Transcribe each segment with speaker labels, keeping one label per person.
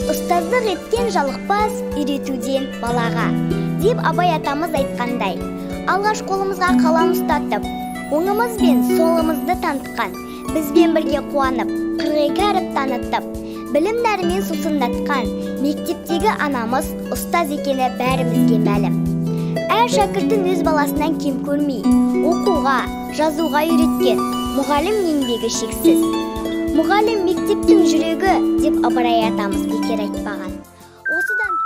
Speaker 1: Ұстаздық еткен жалықпас, үйретуден балаға, деп Абай атамыз айтқандай. Алғаш қолымызға қалам ұстатып, оңымыз бен солымызды танытқан, бізбен бірге қуанып, 42 әріп танытып, білім нәрімен сусындатқан мектептегі анамыз ұстаз екені бәрімізге мәлім. Әр шәкірттің өз баласынан кем көрмей, оқуға, жазуға үйреткен мұғалім еңбегі шексіз. Мұғалім мектептің жүрегі, деп Абай атамыз бекер айтпаған. Осыдан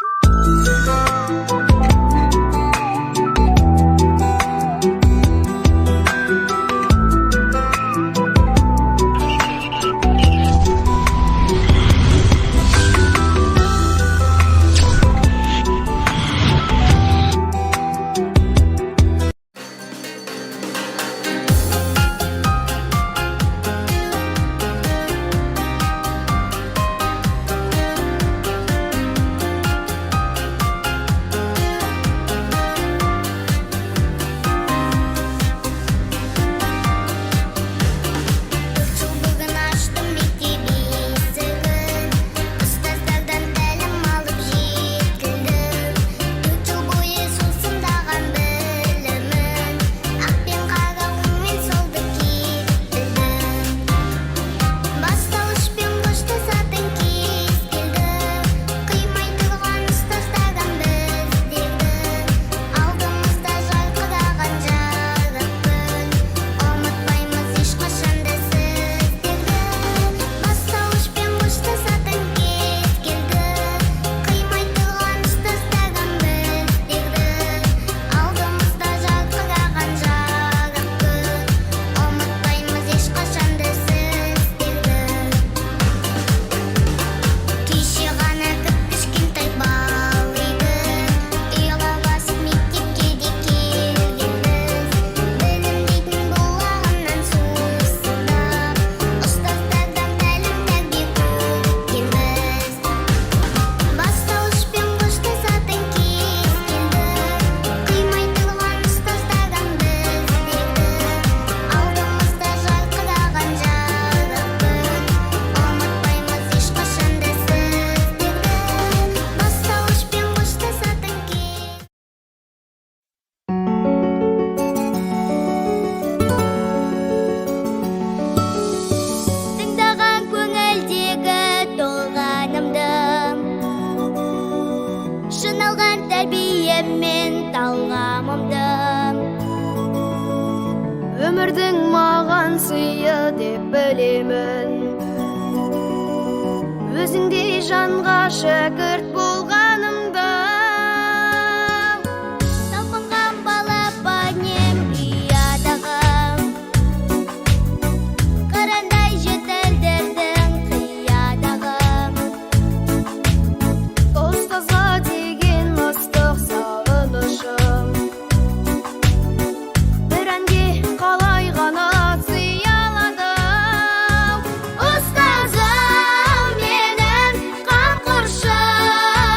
Speaker 2: өмірдің маған сыйы деп білемін. Өзіңдей жанға шәкірт болғанымда,
Speaker 1: талпынған балапанем ұятағым, қырандай жетілдірдің қиядағым.
Speaker 2: ұстазға деген ыстық сағынышым, бір әнге қалай ғана сыя аладым.
Speaker 1: Ұстазым менің қамқоршым,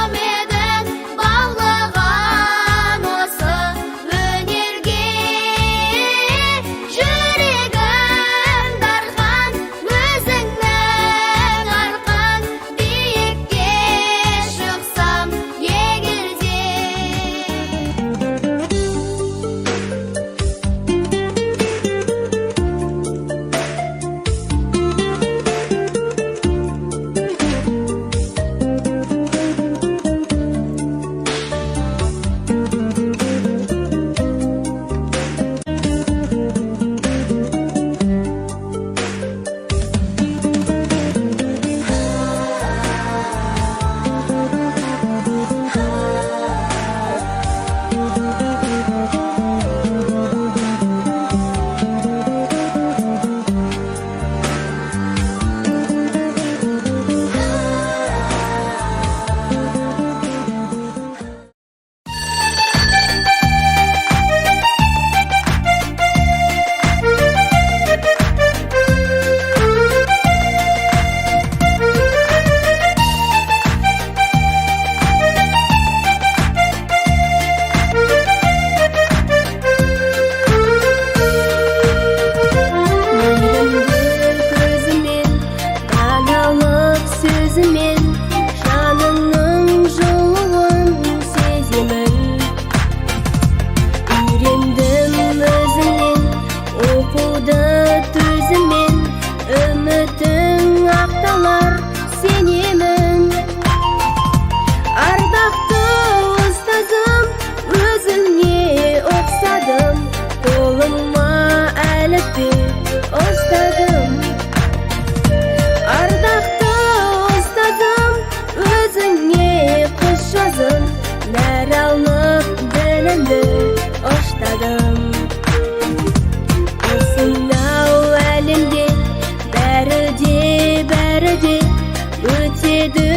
Speaker 2: өтеді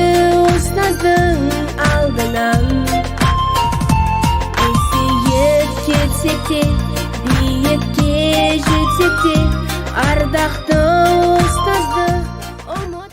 Speaker 2: ұстаздың алдынан. Есейіп кетсек те, биікке жетсек те, ардақты ұстазды ұмыт.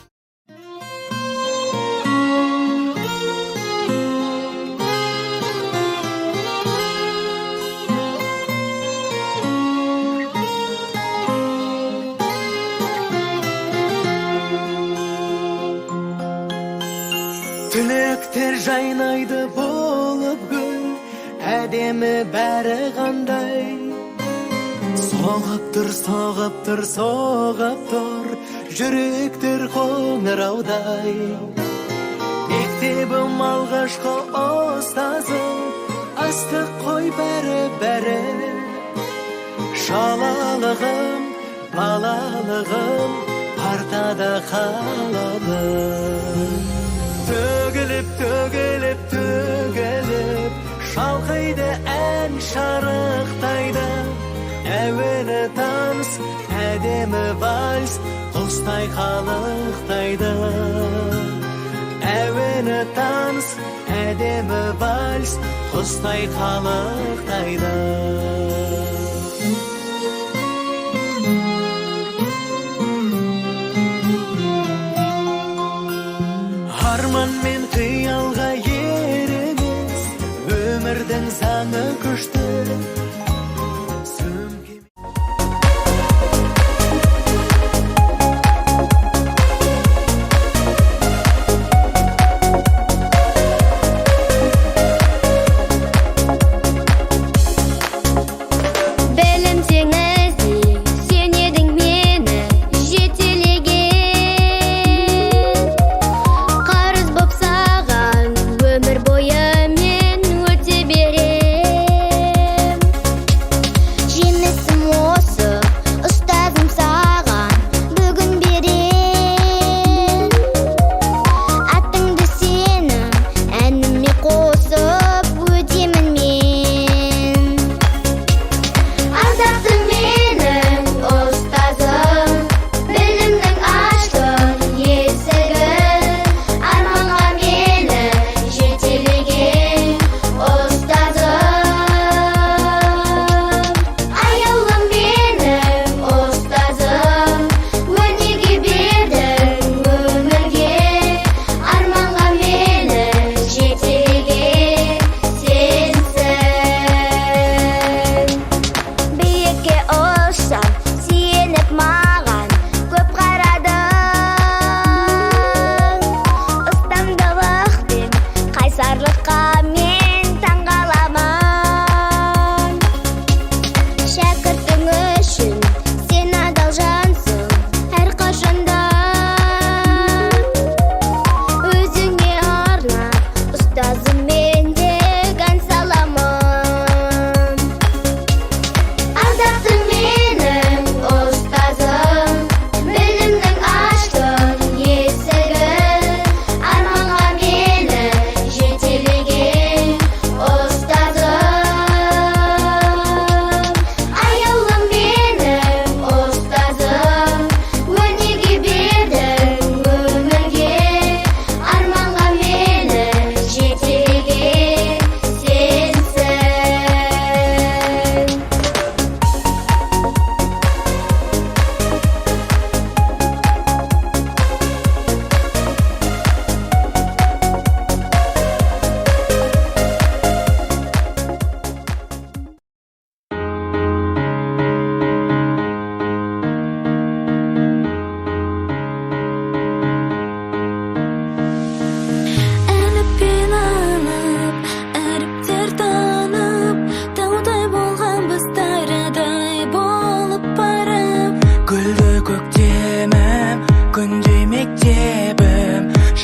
Speaker 3: Түлектер жайнайды болып гүл, әдемі бәрі қандай. Соғып тұр, соғып тұр, соғып тұр, жүректер қоңыраудай. Мектебім алғашқы ұстазым, астық қой бәрі. Шалалығым, балалығым, партада қалады. Төгіліп, шалқайды ән шарықтайды. Әуені таныс, әдемі вальс, құстай қалықтайды. Әуені таныс, әдемі вальс, құстай қалықтайды. Арман мен қиялға еріңіз, өмірдің заңы күшті.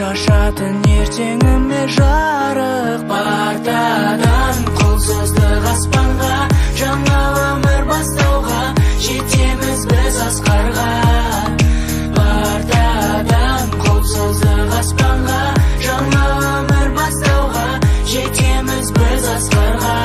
Speaker 4: шашатын ертеңіме жарық партадан құлсыздық аспанға жаңа өмір бастауға жетеміз біз асқарға партадан құлсыздық аспанға жаңа өмір бастауға жетеміз біз асқарға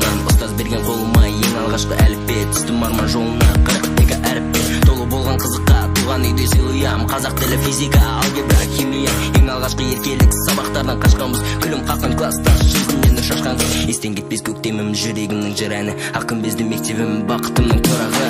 Speaker 5: жанынан ұстаз берген қолыма ең алғашқы әліппе, түстім арман жолына 40-тегі әріппе, толы болған қызыққа туған үйде сыйлыям, қазақ тілі, физика, алгебра, химия. Ең алғашқы еркелік сабақтардан қашқанбыз, күлім қаққан класстан жүзінен нұр шашқан қыз. Естен кетпес көктемім, жүрегімнің жыр әні, ақ күмбезді мектебім, бақытымның тұрағы.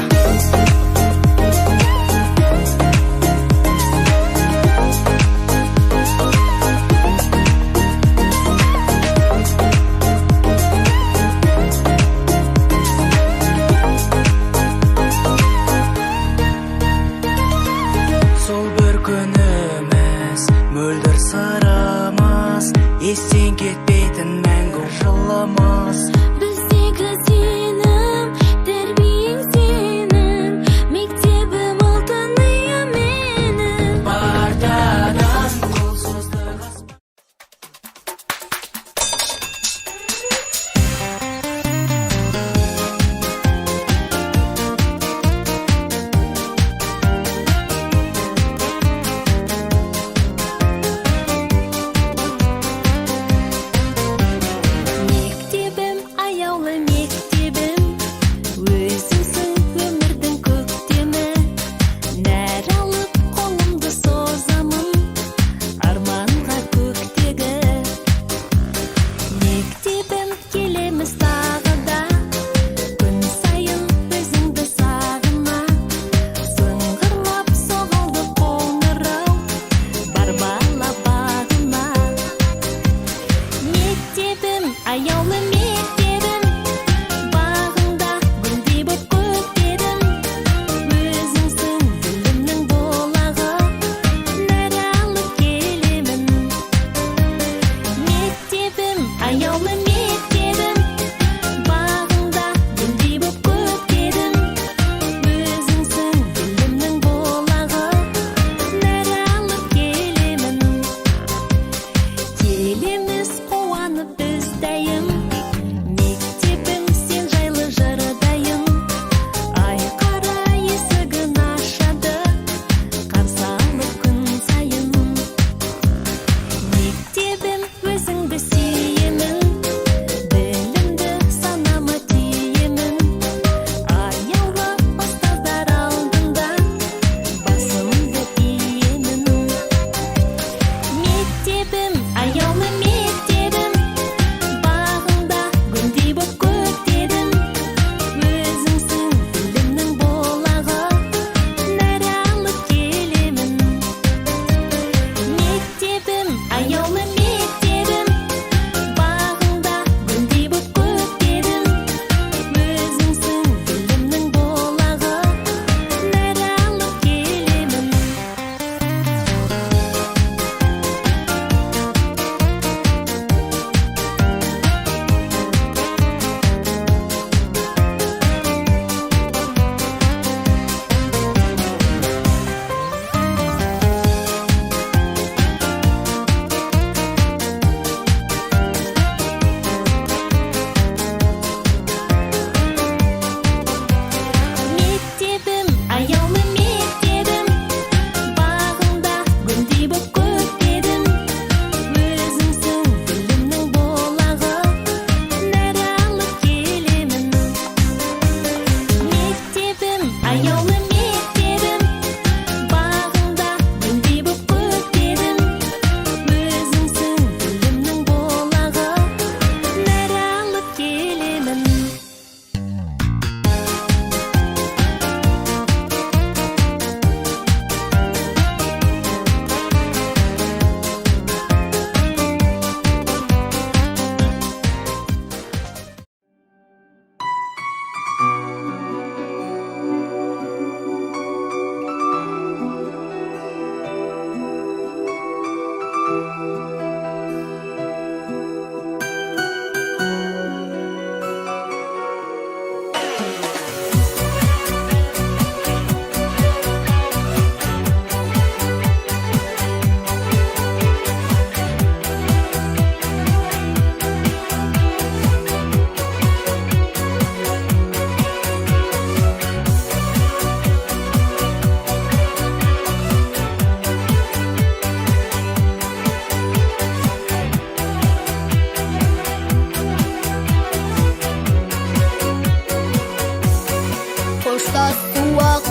Speaker 4: Мөлдір сырымыз, естен кетпейтін мәңгі жылымыз.
Speaker 2: Біздегі сенім, тәрбиең сенің, мектебім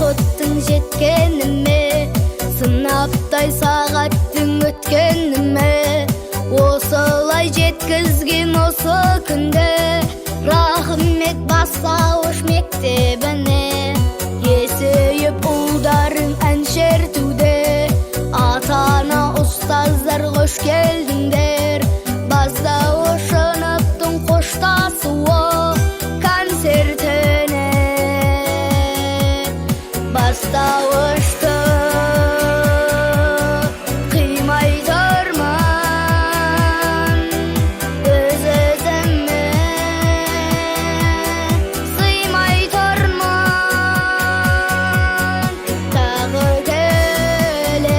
Speaker 2: Уақыттың жеткеніме, сынаптай сағаттың өткеніме, осылай жеткізген осы күнде рахмет бастауыш мектебіне. Есейіп ұлдарың ән шертуде, ата-ана ұстаздар қош келдіңдер. Бастауыш сыныптың қоштасуы концертіне. Бастауышты қимай тұрман, өз-өзіме сыймай тұрман. Тағы келем,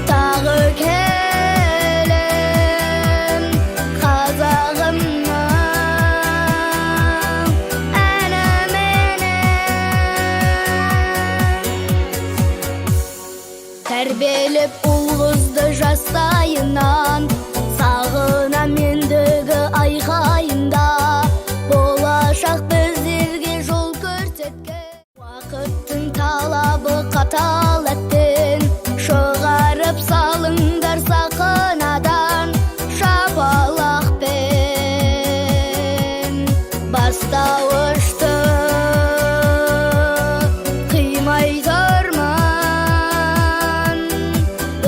Speaker 2: тағы келем, қазағымның тәрбиелеп ұл-қызды жастайынан, сағына мендігі айқайында, болашақ біздерге жол көрсеткен. Уақыттың талабы қатал әттен, шығарып салыңдар сақынадан шапалақпен. Бастауышты қимай тұрман,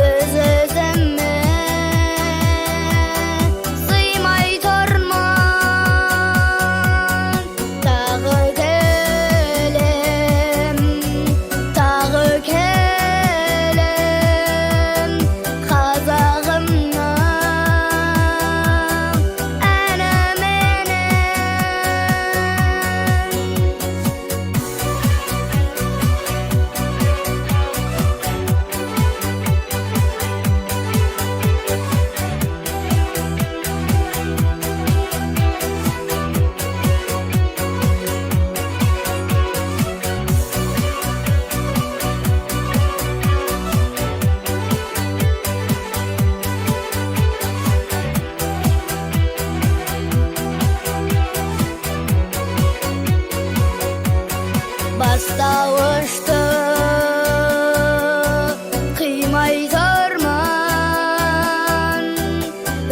Speaker 2: өз-өзіме сыймай тұрман. Тағы келем, тағы келем, қазағымның әніменен. Бастауышты қимай тұрман,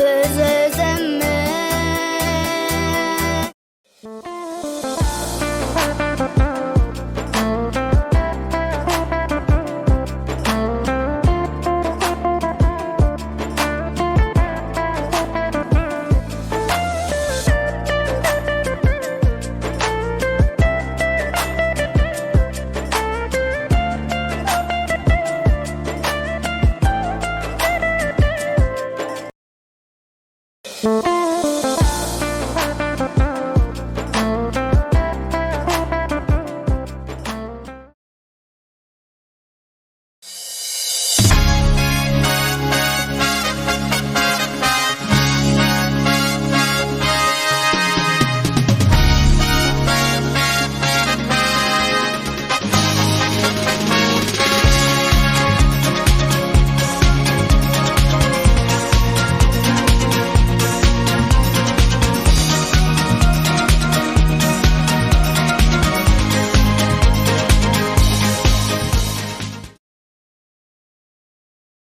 Speaker 2: өз-өзіме.